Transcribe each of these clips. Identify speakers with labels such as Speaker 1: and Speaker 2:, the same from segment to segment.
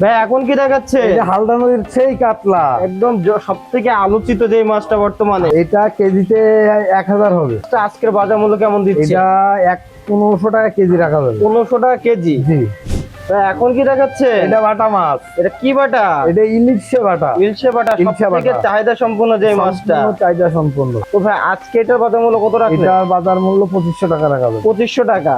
Speaker 1: ভাই এখন কি দেখাচ্ছে?
Speaker 2: এটা হালদা নদীর সেই কাতলা,
Speaker 1: একদম সব থেকে আলোচিত যে মাছটা বর্তমানে,
Speaker 2: এটা কেজিতে 1000 হবে।
Speaker 1: আজকের বাজার মূল্য কেমন দিচ্ছে?
Speaker 2: এটা 1500 টাকা কেজি রাখা যাবে।
Speaker 1: 1500 টাকা কেজি।
Speaker 2: জি।
Speaker 1: ভাই এখন কি দেখাচ্ছে?
Speaker 2: এটা বাটা মাছ।
Speaker 1: এটা কি বাটা?
Speaker 2: এটা ইলিশে বাটা।
Speaker 1: ইলশে বাটা, সবথেকে চাহিদা সম্পন্ন যে মাছটা।
Speaker 2: চাহিদা সম্পন্ন।
Speaker 1: তো ভাই আজকে এটার বাজার মূল্য কত রাখলেন?
Speaker 2: এটার বাজার মূল্য 2500 টাকা রাখা যাবে।
Speaker 1: 2500 টাকা।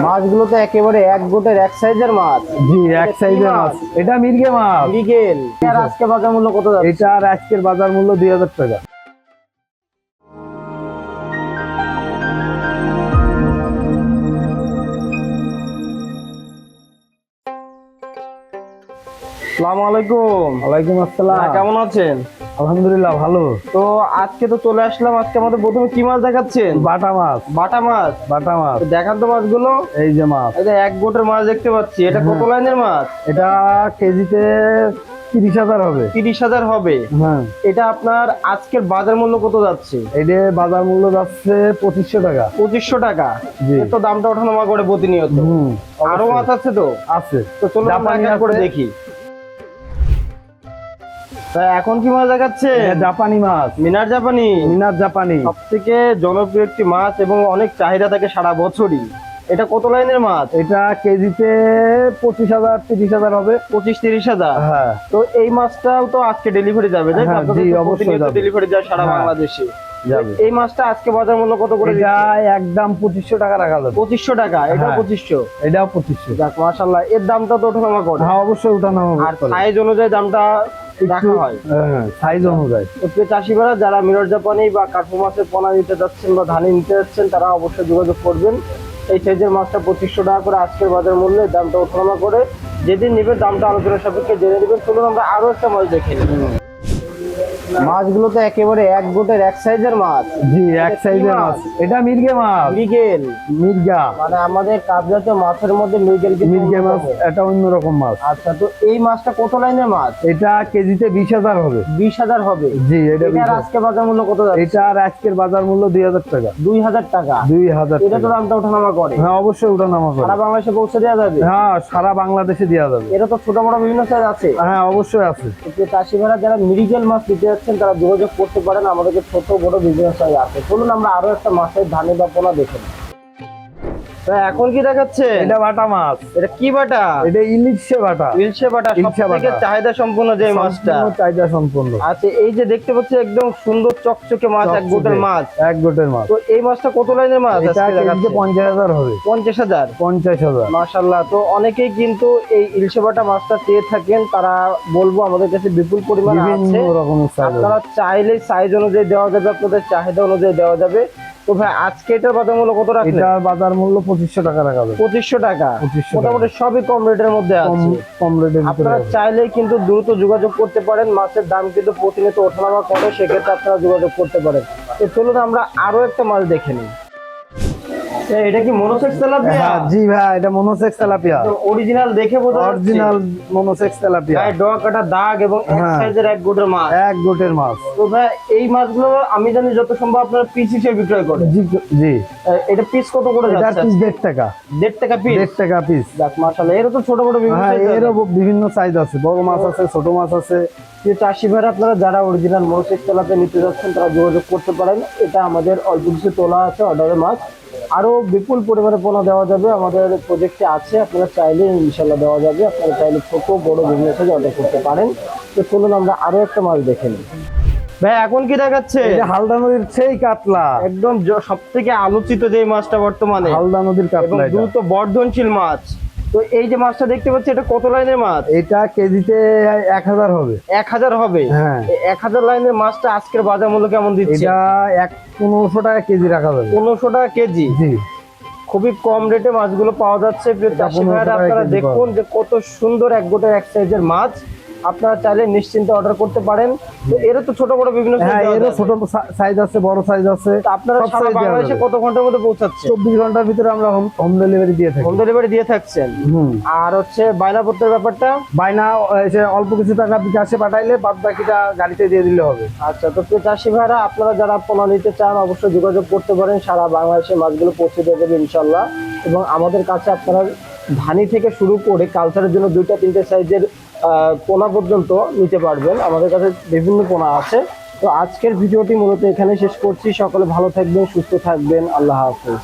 Speaker 1: মাছগুলো তো একেবারে এক গোটের এক সাইজের মাছ।
Speaker 2: জি, এক সাইজের মাছ। এটা মির্গে মাছ।
Speaker 1: মৃগেল। আর আজকে বাজার মূল্য কত যাচ্ছে?
Speaker 2: এটার আজকের বাজার মূল্য 2000 টাকা।
Speaker 1: আসসালামু আলাইকুম।
Speaker 2: ওয়ালাইকুম আসসালাম।
Speaker 1: কেমন আছেন?
Speaker 2: আলহামদুলিল্লাহ ভালো।
Speaker 1: তো আজকে তো চলে আসলাম। আজকে আমাদের প্রথমে কি মাছ দেখাচ্ছেন?
Speaker 2: বাটা মাছ।
Speaker 1: বাটা মাছ।
Speaker 2: বাটা মাছ।
Speaker 1: তো দেখান তো মাছগুলো।
Speaker 2: এই যে মাছ,
Speaker 1: এই যে এক গোটের মাছ দেখতে পাচ্ছি। এটা কত লাইনের মাছ?
Speaker 2: এটা কেজিতে 30,000 হবে।
Speaker 1: 30,000 হবে।
Speaker 2: হ্যাঁ।
Speaker 1: এটা আপনার আজকের বাজার মূল্য কত যাচ্ছে?
Speaker 2: এটা বাজার মূল্য যাচ্ছে 2500 টাকা।
Speaker 1: 2500 টাকা।
Speaker 2: জি।
Speaker 1: এর তো দামটা ওঠানামা করে প্রতিনিয়ত। আরো মাছ আছে তো?
Speaker 2: আছে।
Speaker 1: তো চলুন আমরা
Speaker 2: জাপানি
Speaker 1: এক এক করে
Speaker 2: আছে।
Speaker 1: দেখি। তা এখন কি মাছ দেখাচ্ছে?
Speaker 2: এটা জাপানি মাছ।
Speaker 1: মিনার জাপানি।
Speaker 2: মিনার জাপানি
Speaker 1: সব থেকে জনপ্রিয় একটি মাছ এবং অনেক চাহিদা থাকে সারা বছরই। এটা কত লাইনের মাছ?
Speaker 2: এটা কেজিতে 25,000 30,000 হবে।
Speaker 1: 25-30,000।
Speaker 2: হ্যাঁ।
Speaker 1: তো এই মাছটাও তো আজকে ডেলিভারি যাবে, তাই তো?
Speaker 2: হ্যাঁ,
Speaker 1: আপনাদের
Speaker 2: জি,
Speaker 1: তো
Speaker 2: অবশ্যই
Speaker 1: প্রতিনিয়ত
Speaker 2: যাবে।
Speaker 1: ডেলিভারি যায় সারা
Speaker 2: হ্যাঁ,
Speaker 1: বাংলাদেশে।
Speaker 2: যাবে।
Speaker 1: এই মাছটা আজকে বাজার মূল্য কত করে
Speaker 2: এটা
Speaker 1: দিচ্ছেন?
Speaker 2: একদম 2500 টাকা রাখা যাবে।
Speaker 1: 2500 টাকা। এটা
Speaker 2: হ্যাঁ।
Speaker 1: 2500।
Speaker 2: এটাও 2500।
Speaker 1: যাক মাশাআল্লাহ, এর দামটা তো ওঠানামা করে।
Speaker 2: হ্যাঁ, অবশ্যই উঠানামা
Speaker 1: আর
Speaker 2: করে।
Speaker 1: সাইজ অনুযায়ী দামটা রাখা হয়।
Speaker 2: হ্যাঁ, সাইজ অনুযায়ী।
Speaker 1: তো প্রিয় চাষিভাইরা যারা মিরর জাপানি বা কাঠু মাছের পোনা নিতে যাচ্ছেন বা ধানি নিতে যাচ্ছেন, তারা অবশ্যই যোগাযোগ করবেন। এই সাইজের মাছটা 2500 টাকা করে আজকের বাজার মূল্যে দামটা ওঠানামা করে। যেদিন নেবেন দামটা আলোচনা সাপেক্ষে জেনে নেবেন। চলুন আমরা আরো একটা মাছ দেখে নিই। মাছগুলো তো একেবারে এক গোটের এক সাইজের মাছ।
Speaker 2: জি, এক সাইজের মাছ। এটা মির্গে মাছ।
Speaker 1: মৃগেল।
Speaker 2: মির্গা।
Speaker 1: মানে আমাদের কাপজাতীয় মাছের মধ্যে মৃগেল
Speaker 2: মির্গে মাছ এটা অন্যরকম মাছ।
Speaker 1: আচ্ছা, তো এই মাছটা কত লাইনের মাছ?
Speaker 2: এটা কেজিতে 20,000 হবে।
Speaker 1: 20,000 হবে।
Speaker 2: জি, এটা
Speaker 1: এটার আজকে বাজার মূল্য কত যাচ্ছে?
Speaker 2: এটার আজকের বাজার মূল্য 2000 টাকা।
Speaker 1: 2000 টাকা।
Speaker 2: 2000
Speaker 1: এটা তো
Speaker 2: টাকা।
Speaker 1: দামটা ওঠানামা করে।
Speaker 2: হ্যাঁ, অবশ্যই উঠানামা করে।
Speaker 1: সারা বাংলাদেশে পৌঁছে দেওয়া যাবে?
Speaker 2: হ্যাঁ, সারা বাংলাদেশে দেওয়া যাবে।
Speaker 1: এটা তো ছোট বড় বিভিন্ন সাইজ আছে।
Speaker 2: হ্যাঁ, অবশ্যই আছে।
Speaker 1: চাষি ভাইরা যারা মৃগেল মাছ নিতে যাচ্ছেন তারা যোগাযোগ করতে পারেন। আমাদেরকে ছোট বড় বিভিন্ন সাইজ আছে। চলুন আমরা আরো একটা মাছের ধানি বা পোনা দেখে নিই। তা এখন কি দেখাচ্ছে?
Speaker 2: এটা বাটা মাছ।
Speaker 1: এটা কি বাটা?
Speaker 2: এটা ইলিশে বাটা।
Speaker 1: ইলশে বাটা, সব
Speaker 2: ইলশে
Speaker 1: থেকে
Speaker 2: বাটা।
Speaker 1: চাহিদা সম্পন্ন যে মাছটা।
Speaker 2: সম্পূর্ণ চাহিদা সম্পন্ন।
Speaker 1: আচ্ছা, এই যে দেখতে পাচ্ছি একদম সুন্দর চকচকে মাছ, এক গোটের মাছ।
Speaker 2: এক গোটের মাছ।
Speaker 1: তো এই মাছটা কত লাইনের মাছ
Speaker 2: এটা
Speaker 1: আজকে
Speaker 2: কেজিতে
Speaker 1: দেখাচ্ছে?
Speaker 2: 50,000 হবে।
Speaker 1: 50,000।
Speaker 2: 50,000।
Speaker 1: মাশাআল্লাহ। তো অনেকেই কিন্তু এই ইলশে বাটা মাছটা চেয়ে থাকেন। তারা বলবো আমাদের কাছে বিপুল পরিমাণ
Speaker 2: বিভিন্ন
Speaker 1: আছে।
Speaker 2: রকমের সাইজ।
Speaker 1: আপনারা চাইলেই সাইজ অনুযায়ী দেওয়া যাবে, আপনাদের চাহিদা অনুযায়ী দেওয়া যাবে। তো ভাই আজকে এটার বাজার মূল্য কত রাখলেন?
Speaker 2: এটার বাজার মূল্য 2500 টাকা রাখা যাবে।
Speaker 1: 2500 টাকা।
Speaker 2: 2500
Speaker 1: মোটামুটি সবই কম রেটের মধ্যে আছে।
Speaker 2: কম রেটের ভিতরে
Speaker 1: আপনারা
Speaker 2: হবে।
Speaker 1: চাইলেই কিন্তু দ্রুত যোগাযোগ করতে পারেন। মাছের দাম কিন্তু প্রতিনিয়ত ওঠানামা করে, সেক্ষেত্রে আপনারা যোগাযোগ করতে পারেন। তো চলুন আমরা আরো একটা মাছ দেখে নিই। এটা কি মনোসেক্স তেলাপিয়া?
Speaker 2: হ্যাঁ, জি ভাই, এটা মনোসেক্স তেলাপিয়া।
Speaker 1: অরিজিনাল দেখে বোঝা যাচ্ছে।
Speaker 2: Original monosex tilapia.
Speaker 1: গায়ে ডগা কাটা দাগ এবং এক
Speaker 2: হ্যাঁ।
Speaker 1: সাইজের এক গোটের মাছ।
Speaker 2: এক গোটের মাছ।
Speaker 1: তো ভাই এই মাছগুলো আমি জানি যত সম্ভব আপনারা পিস হিসেবে বিক্রয় করেন।
Speaker 2: জি, জি।
Speaker 1: এটা পিস কত করে
Speaker 2: এটা
Speaker 1: যাচ্ছে?
Speaker 2: পিস 1.5 টাকা।
Speaker 1: 1.5 টাকা পিস।
Speaker 2: 1.5 টাকা পিস।
Speaker 1: যাক মাশাআল্লাহ, এরও তো ছোট বড় বিভিন্ন
Speaker 2: হ্যাঁ,
Speaker 1: size
Speaker 2: এরও
Speaker 1: আছে।
Speaker 2: বিভিন্ন সাইজ আছে। বড় মাছ আছে, ছোট মাছ আছে।
Speaker 1: যে চাষি ভাইরা আপনারা যারা অরিজিনাল মনোসেক্স তেলাপিয়া নিতে যাচ্ছেন তারা যোগাযোগ করতে পারেন। এটা আমাদের অল্প কিছু তোলা আছে অর্ডারের মাছ। আরো বিপুল পরিমাণে পোনা দেওয়া যাবে আমাদের প্রজেক্টে আছে। আপনারা চাইলে ইনশাল্লাহ দেওয়া যাবে। আপনারা চাইলে ছোট বড় বিভিন্ন সাইজ অর্ডার করতে পারেন। তো চলুন আমরা আরো একটা মাছ দেখে নিই। ভাই এখন কি দেখাচ্ছে?
Speaker 2: এটা হালদা নদীর সেই কাতলা,
Speaker 1: একদম সব থেকে আলোচিত যে মাছটা বর্তমানে,
Speaker 2: হালদা নদীর
Speaker 1: এবং
Speaker 2: কাতলা। এটা
Speaker 1: দ্রুত বর্ধনশীল মাছ। তো এই যে মাছটা দেখতে পাচ্ছি, এটা কত লাইনের মাছ?
Speaker 2: এটা কেজিতে 1000 হবে।
Speaker 1: 1000 হবে।
Speaker 2: হ্যাঁ।
Speaker 1: 1000 লাইনের মাছটা আজকের বাজার মূল্য কেমন দিচ্ছে?
Speaker 2: এটা 1500 টাকা কেজি রাখা যাবে।
Speaker 1: 1500 টাকা কেজি।
Speaker 2: জি।
Speaker 1: খুবই কম রেটে মাছগুলো পাওয়া যাচ্ছে। প্রিয় চাষি
Speaker 2: 1500
Speaker 1: ভাইরা
Speaker 2: টাকা
Speaker 1: আপনারা
Speaker 2: কেজি
Speaker 1: দেখুন যে কত সুন্দর এক গোটের এক সাইজের মাছ। আপনারা চাইলে নিশ্চিন্তে অর্ডার করতে পারেন। তো এরও তো ছোট বড় বিভিন্ন
Speaker 2: হ্যাঁ,
Speaker 1: size
Speaker 2: এরও
Speaker 1: আছে।
Speaker 2: ছোট সাইজ আছে, বড় সাইজ আছে।
Speaker 1: তো আপনারা
Speaker 2: সব
Speaker 1: সারা
Speaker 2: size দেওয়া
Speaker 1: বাংলাদেশে
Speaker 2: যাবে।
Speaker 1: কত ঘন্টার মধ্যে পৌঁছাচ্ছে?
Speaker 2: 24 ঘন্টার ভিতরে আমরা হোম ডেলিভারি দিয়ে থাকি।
Speaker 1: হোম ডেলিভারি দিয়ে থাকছেন। আর হচ্ছে বায়নাপত্রের ব্যাপারটা?
Speaker 2: বাইনা এসে অল্প কিছু টাকা বিকাশে পাঠাইলে বাদ বাকিটা গাড়িতে দিয়ে দিলে হবে।
Speaker 1: আচ্ছা, তো প্রিয় চাষি ভাইরা আপনারা যারা পোনা নিতে চান অবশ্যই যোগাযোগ করতে পারেন। সারা বাংলাদেশে মাছগুলো পৌঁছে দিয়ে দেবে ইনশাল্লাহ। এবং আমাদের কাছে আপনারা ধানি থেকে শুরু করে কালচারের জন্য 2-3টে সাইজের পোনা পর্যন্ত নিতে পারবেন। আমাদের কাছে বিভিন্ন পোনা আছে। তো আজকের ভিডিওটি মূলত এখানে শেষ করছি। সকলে ভালো থাকবেন, সুস্থ থাকবেন। আল্লাহ হাফেজ।